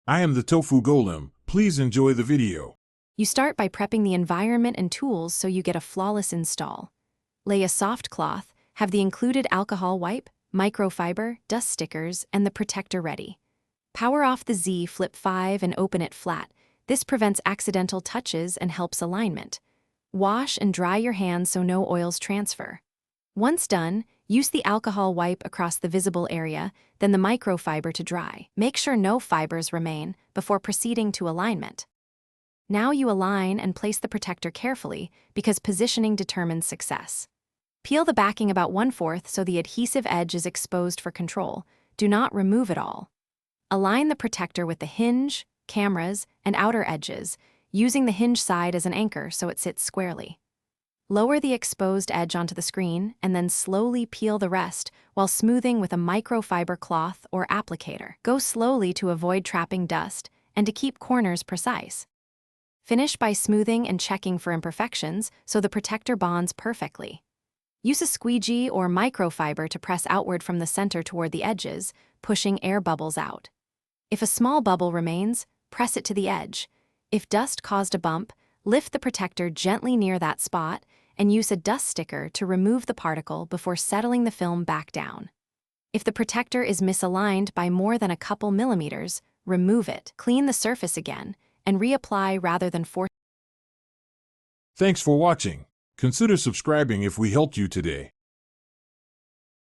I am the Tofu Golem. Please enjoy the video. You start by prepping the environment and tools so you get a flawless install. Lay a soft cloth, have the included alcohol wipe, microfiber, dust stickers, and the protector ready. Power off the Z Flip 5 and open it flat. This prevents accidental touches and helps alignment. Wash and dry your hands so no oils transfer. Once done, use the alcohol wipe across the visible area, then the microfiber to dry. Make sure no fibers remain before proceeding to alignment. Now you align and place the protector carefully because positioning determines success. Peel the backing about 1/4 so the adhesive edge is exposed for control. Do not remove it all. Align the protector with the hinge, cameras, and outer edges, using the hinge side as an anchor so it sits squarely. Lower the exposed edge onto the screen and then slowly peel the rest while smoothing with a microfiber cloth or applicator. Go slowly to avoid trapping dust and to keep corners precise. Finish by smoothing and checking for imperfections so the protector bonds perfectly. Use a squeegee or microfiber to press outward from the center toward the edges, pushing air bubbles out. If a small bubble remains, press it to the edge. If dust caused a bump, lift the protector gently near that spot and use a dust sticker to remove the particle before settling the film back down. If the protector is misaligned by more than a couple millimeters, remove it. Clean the surface again and reapply rather than force. Thanks for watching. Consider subscribing if we helped you today.